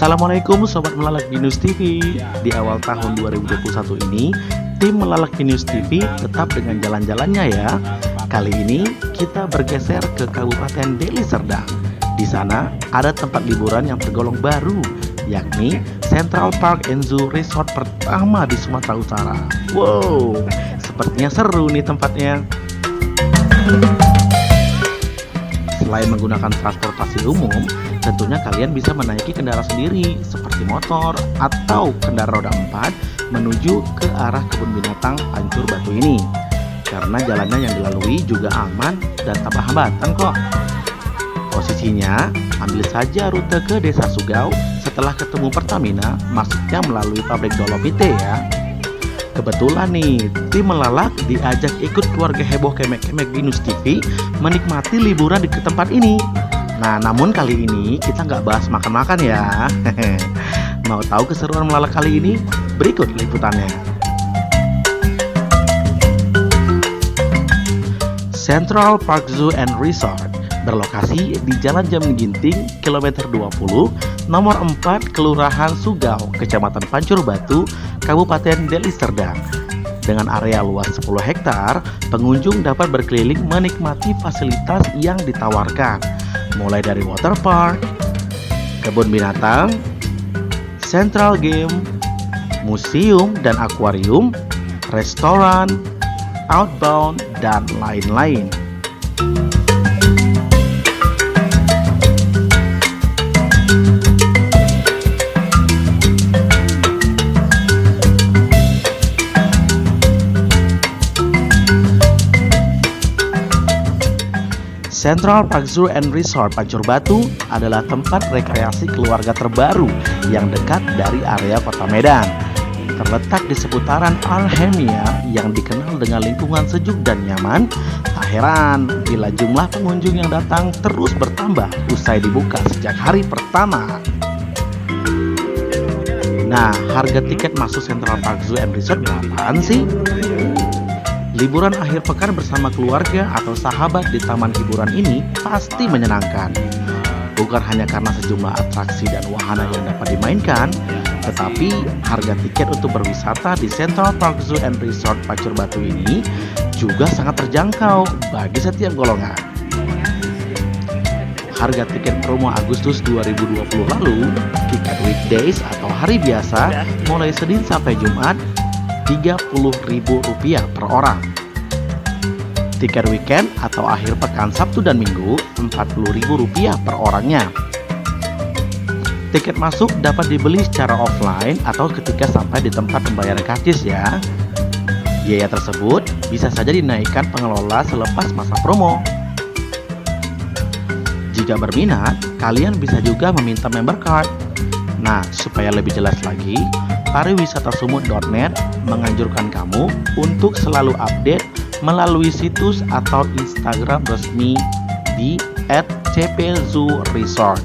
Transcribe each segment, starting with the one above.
Assalamualaikum Sobat Melalak Binus TV. Di awal tahun 2021 ini, tim Melalak Binus TV tetap dengan jalan-jalannya ya. Kali ini kita bergeser ke Kabupaten Deli Serdang. Di sana ada tempat liburan yang tergolong baru, yakni Central Park and Zoo Resort pertama di Sumatera Utara. Wow, sepertinya seru nih tempatnya. Selain menggunakan transportasi umum, tentunya kalian bisa menaiki kendaraan sendiri seperti motor atau kendaraan roda 4 menuju ke arah kebun binatang Pancur Batu ini. Karena jalannya yang dilalui juga aman dan tanpa hambatan kok. Posisinya, ambil saja rute ke Desa Sugau setelah ketemu Pertamina, masuknya melalui pabrik Dolomite ya. Kebetulan nih, tim Melalak diajak ikut keluarga heboh Kemek-Kemek Binus TV menikmati liburan di tempat ini. Nah, namun kali ini kita nggak bahas makan-makan ya. Mau tahu keseruan Melalak kali ini? Berikut liputannya. Central Park Zoo and Resort berlokasi di Jalan Jamin Ginting, kilometer 20, nomor 4, Kelurahan Sugau, Kecamatan Pancur Batu, Kabupaten Deli Serdang. Dengan area luas 10 hektar, pengunjung dapat berkeliling menikmati fasilitas yang ditawarkan, mulai dari water park, kebun binatang, central game, museum dan akuarium, restoran, outbound, dan lain-lain. Central Park Zoo and Resort Pancur Batu adalah tempat rekreasi keluarga terbaru yang dekat dari area Kota Medan. Terletak di seputaran Alhemia yang dikenal dengan lingkungan sejuk dan nyaman, tak heran bila jumlah pengunjung yang datang terus bertambah usai dibuka sejak hari pertama. Nah, harga tiket masuk Central Park Zoo and Resort berapaan sih? Liburan akhir pekan bersama keluarga atau sahabat di taman hiburan ini pasti menyenangkan. Bukan hanya karena sejumlah atraksi dan wahana yang dapat dimainkan, tetapi harga tiket untuk berwisata di Central Park Zoo and Resort Pancur Batu ini juga sangat terjangkau bagi setiap golongan. Harga tiket promo Agustus 2020 lalu, tiket weekdays atau hari biasa mulai Senin sampai Jumat Rp30.000 per orang. Tiket weekend atau akhir pekan Sabtu dan Minggu Rp40.000 per orangnya. Tiket masuk dapat dibeli secara offline atau ketika sampai di tempat pembayaran karcis ya. Biaya tersebut bisa saja dinaikkan pengelola selepas masa promo. Jika berminat, kalian bisa juga meminta member card. Nah, supaya lebih jelas lagi, pariwisatasumut.net menganjurkan kamu untuk selalu update melalui situs atau Instagram resmi di @cpzooresort.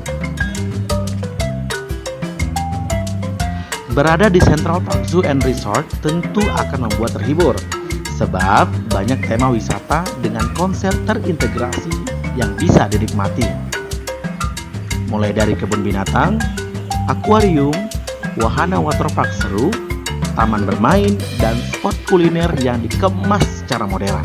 Berada di Central Park Zoo and Resort tentu akan membuat terhibur, sebab banyak tema wisata dengan konsep terintegrasi yang bisa dinikmati. Mulai dari kebun binatang, akuarium, wahana waterpark seru, taman bermain, dan spot kuliner yang dikemas secara modern.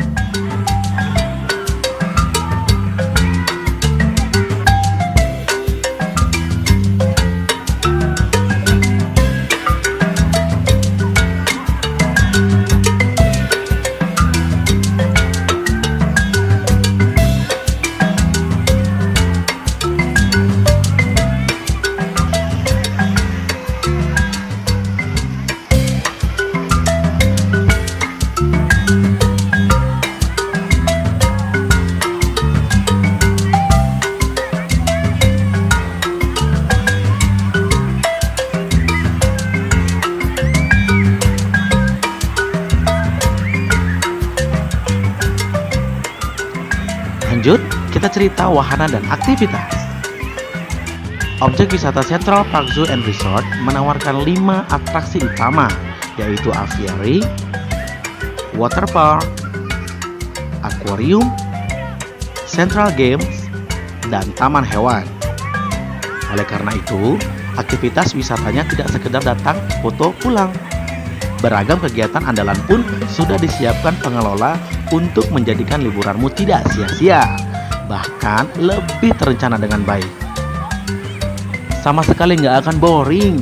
Lanjut, kita cerita wahana dan aktivitas. Objek wisata Central Park Zoo and Resort menawarkan 5 atraksi utama, yaitu aviary, water park, akuarium, central games, dan taman hewan. Oleh karena itu, Aktivitas wisatanya tidak sekedar datang, foto, pulang. Beragam kegiatan andalan pun sudah disiapkan pengelola untuk menjadikan liburanmu tidak sia-sia, bahkan lebih terencana dengan baik. Sama sekali nggak akan boring.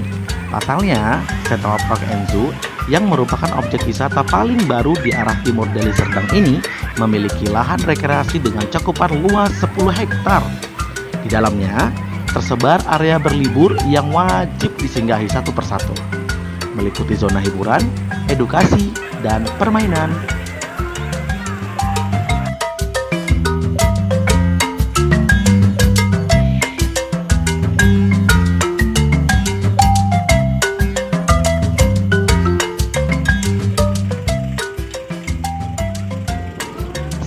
Pasalnya, Central Park and Zoo yang merupakan objek wisata paling baru di arah timur Deli Serdang ini memiliki lahan rekreasi dengan cakupan luas 10 hektar. Di dalamnya tersebar area berlibur yang wajib disinggahi satu persatu, meliputi zona hiburan, edukasi, dan permainan.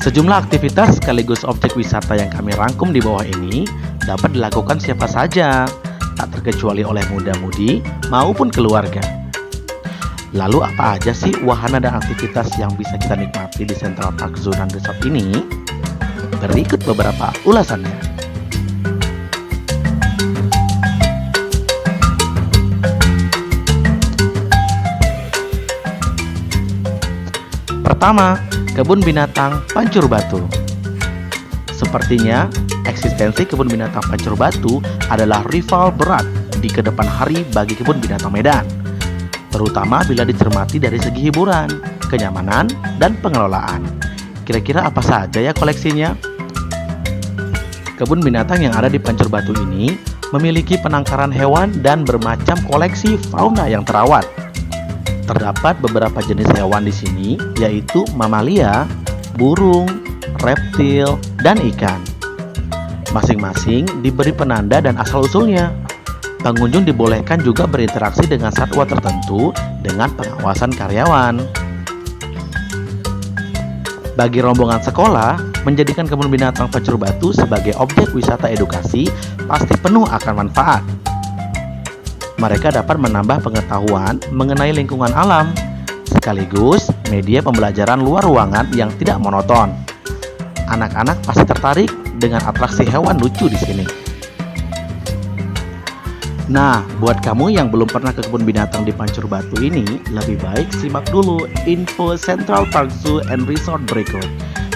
Sejumlah aktivitas sekaligus objek wisata yang kami rangkum di bawah ini dapat dilakukan siapa saja, tak terkecuali oleh muda-mudi maupun keluarga. Lalu apa aja sih wahana dan aktivitas yang bisa kita nikmati di Central Park Zoo dan Resort ini? Berikut beberapa ulasannya. Pertama, Kebun Binatang Pancur Batu. Sepertinya, eksistensi Kebun Binatang Pancur Batu adalah rival berat di kedepan hari bagi Kebun Binatang Medan, terutama bila dicermati dari segi hiburan, kenyamanan, dan pengelolaan. Kira-kira apa saja ya koleksinya? Kebun binatang yang ada di Pancur Batu ini memiliki penangkaran hewan dan bermacam koleksi fauna yang terawat. Terdapat beberapa jenis hewan di sini, yaitu mamalia, burung, reptil, dan ikan. Masing-masing diberi penanda dan asal-usulnya. Pengunjung dibolehkan juga berinteraksi dengan satwa tertentu dengan pengawasan karyawan. Bagi rombongan sekolah, menjadikan Kebun Binatang Pancur Batu sebagai objek wisata edukasi pasti penuh akan manfaat. Mereka dapat menambah pengetahuan mengenai lingkungan alam, sekaligus media pembelajaran luar ruangan yang tidak monoton. Anak-anak pasti tertarik dengan atraksi hewan lucu di sini. Nah, buat kamu yang belum pernah ke kebun binatang di Pancur Batu ini, lebih baik simak dulu info Central Park Zoo and Resort berikut.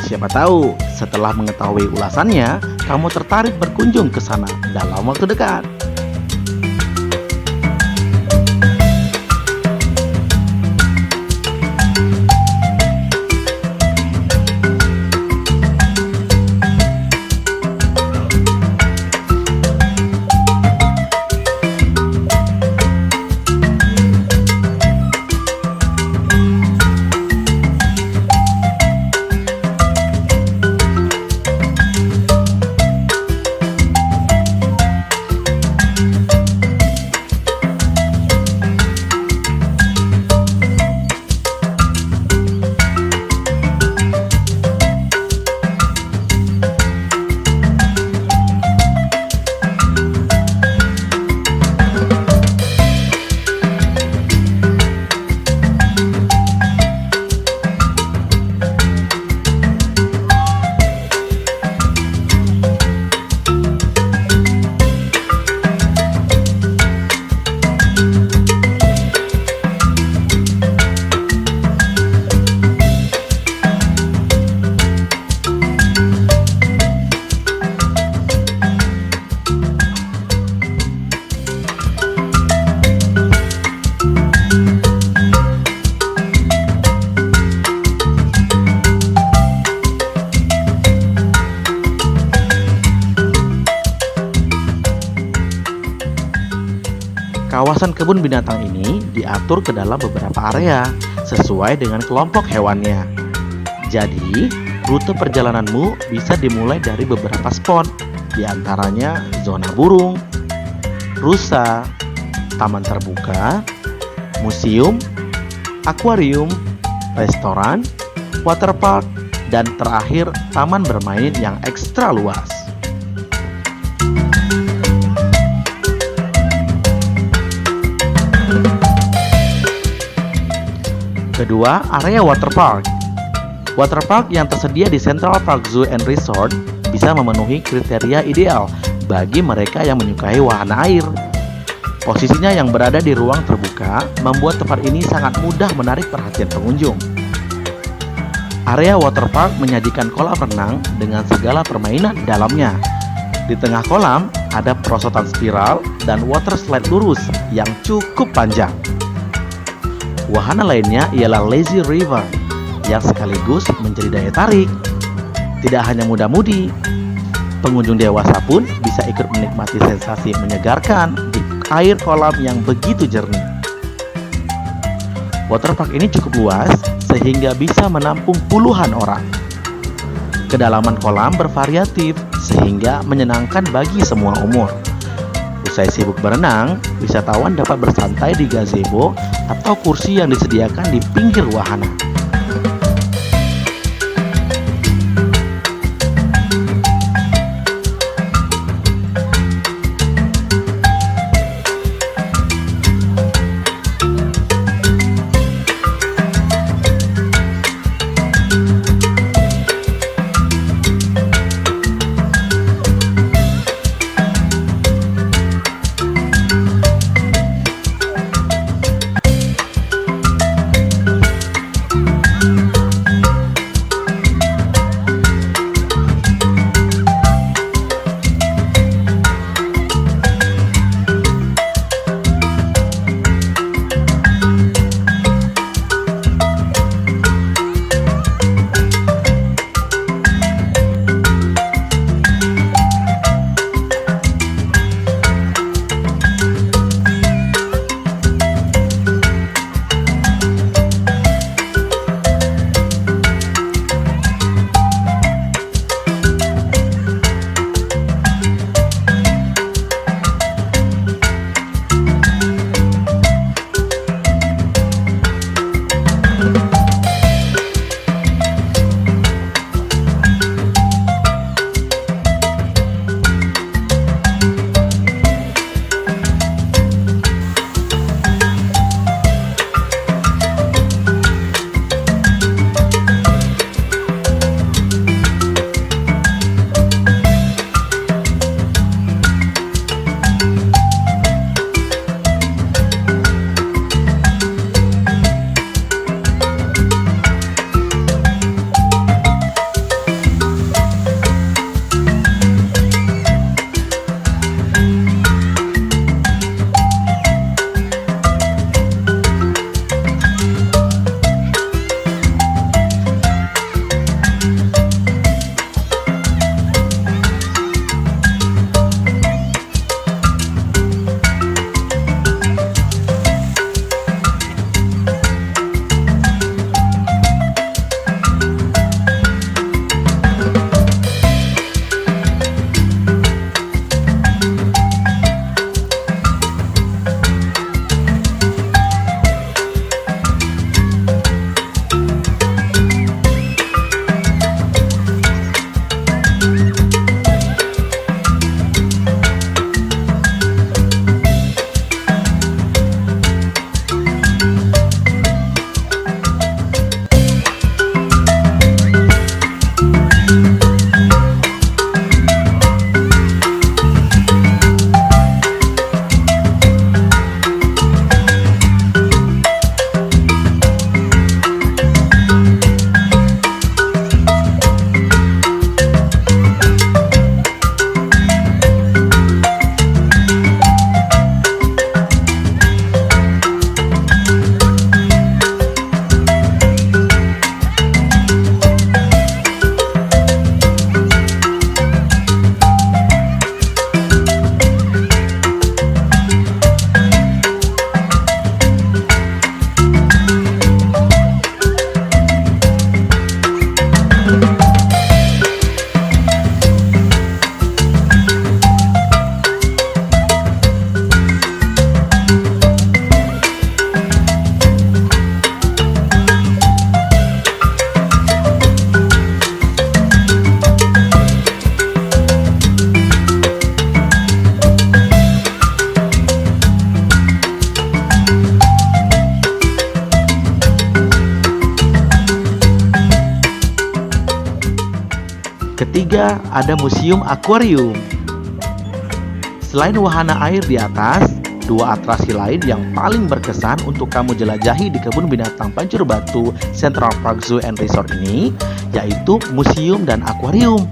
Siapa tahu, setelah mengetahui ulasannya, kamu tertarik berkunjung ke sana dalam waktu dekat. Kawasan kebun binatang ini diatur ke dalam beberapa area sesuai dengan kelompok hewannya. Jadi, rute perjalananmu bisa dimulai dari beberapa spot, diantaranya zona burung, rusa, taman terbuka, museum, akuarium, restoran, waterpark, dan terakhir taman bermain yang ekstra luas. Kedua, area waterpark. Waterpark yang tersedia di Central Park Zoo and Resort bisa memenuhi kriteria ideal bagi mereka yang menyukai wahana air. Posisinya yang berada di ruang terbuka membuat tempat ini sangat mudah menarik perhatian pengunjung. Area waterpark menyajikan kolam renang dengan segala permainan di dalamnya. Di tengah kolam ada perosotan spiral dan water slide lurus yang cukup panjang. Wahana lainnya ialah Lazy River yang sekaligus menjadi daya tarik. Tidak hanya muda-mudi, pengunjung dewasa pun bisa ikut menikmati sensasi menyegarkan di air kolam yang begitu jernih. Waterpark ini cukup luas sehingga bisa menampung puluhan orang. Kedalaman kolam bervariatif sehingga menyenangkan bagi semua umur. Usai sibuk berenang, wisatawan dapat bersantai di gazebo atau kursi yang disediakan di pinggir wahana. Ketiga, ada museum akuarium. Selain wahana air di atas, Dua atraksi lain yang paling berkesan untuk kamu jelajahi di Kebun Binatang Pancur Batu Central Park Zoo and Resort ini yaitu museum dan akuarium.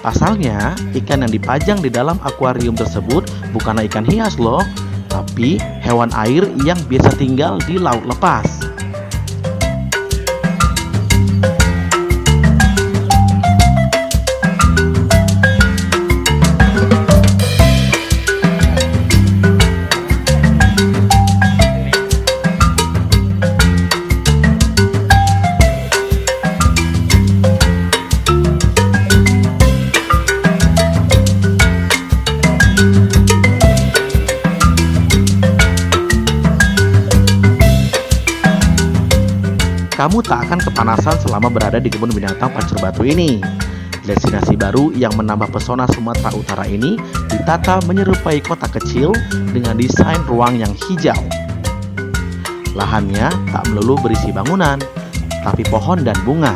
Pasalnya, ikan yang dipajang di dalam akuarium tersebut bukanlah ikan hias loh, tapi hewan air yang biasa tinggal di laut lepas. Kamu tak akan kepanasan selama berada di Kebun Binatang Pancur Batu ini. Destinasi baru yang menambah pesona Sumatera Utara ini ditata menyerupai kota kecil dengan desain ruang yang hijau. Lahannya tak melulu berisi bangunan, tapi pohon dan bunga,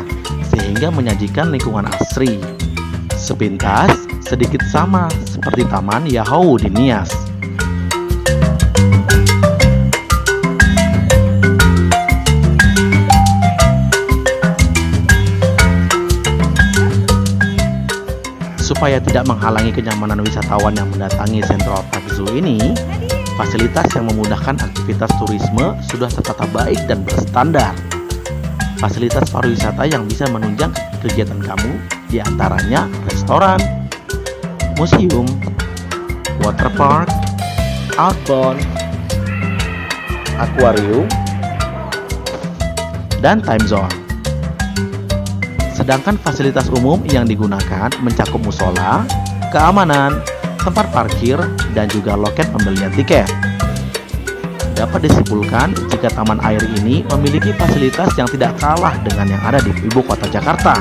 sehingga menyajikan lingkungan asri. Sepintas, sedikit sama seperti Taman Yahoo di Nias. Supaya tidak menghalangi kenyamanan wisatawan yang mendatangi Central Park Zoo ini, fasilitas yang memudahkan aktivitas turisme sudah tertata baik dan berstandar. Fasilitas pariwisata yang bisa menunjang kegiatan kamu diantaranya restoran, museum, water park, outbound, akuarium, dan time zone. Sedangkan fasilitas umum yang digunakan mencakup musola, keamanan, tempat parkir, dan juga loket pembelian tiket. Dapat disimpulkan jika taman air ini memiliki fasilitas yang tidak kalah dengan yang ada di ibu kota Jakarta.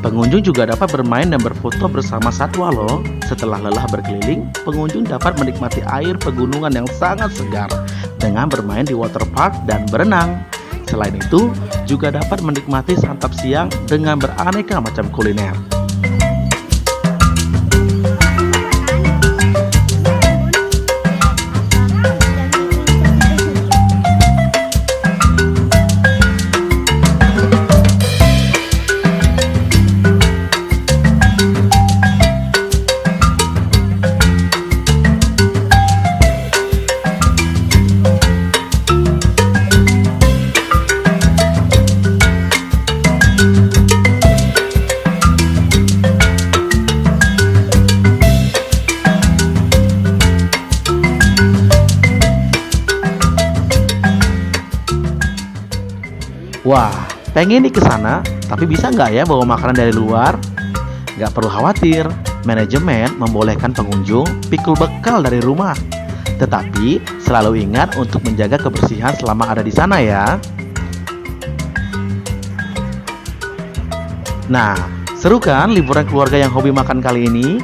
Pengunjung juga dapat bermain dan berfoto bersama satwa loh. Setelah lelah berkeliling, pengunjung dapat menikmati air pegunungan yang sangat segar dengan bermain di waterpark dan berenang. Selain itu, juga dapat menikmati santap siang dengan beraneka macam kuliner. Wah, pengen nih ke sana, tapi bisa nggak ya bawa makanan dari luar? Nggak perlu khawatir, manajemen membolehkan pengunjung pikul bekal dari rumah. Tetapi selalu ingat untuk menjaga kebersihan selama ada di sana ya. Nah, seru kan liburan keluarga yang hobi makan kali ini?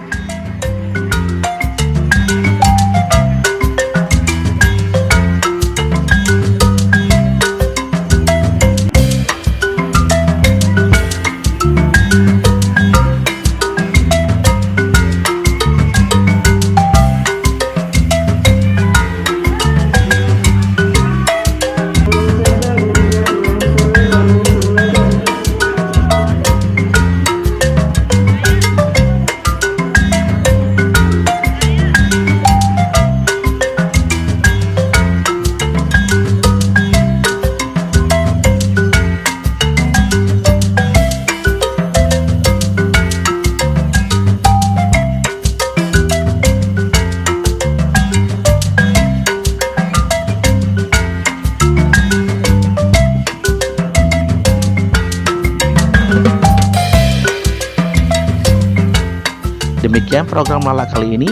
Demikian program Melalak kali ini.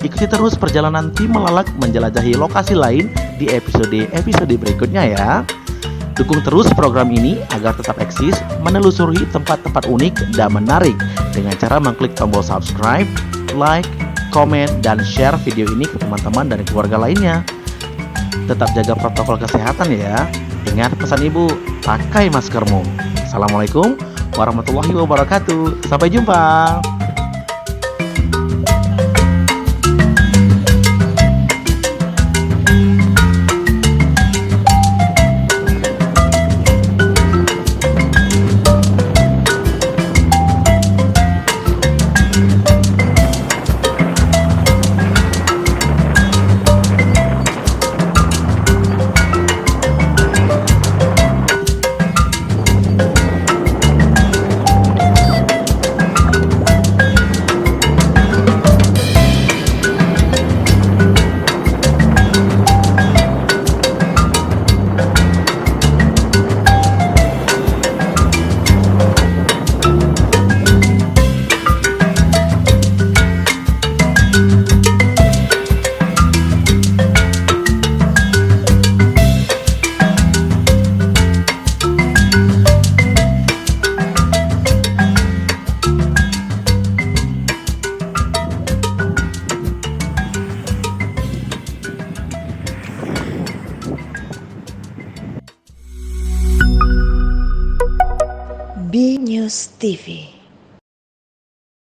Ikuti terus perjalanan tim Melalak menjelajahi lokasi lain di episode berikutnya ya. Dukung terus program ini agar tetap eksis, menelusuri tempat-tempat unik dan menarik dengan cara mengklik tombol subscribe, like, komen, dan share video ini ke teman-teman dan keluarga lainnya. Tetap jaga protokol kesehatan ya. Ingat pesan ibu, pakai maskermu. Assalamualaikum warahmatullahi wabarakatuh. Sampai jumpa. B News TV.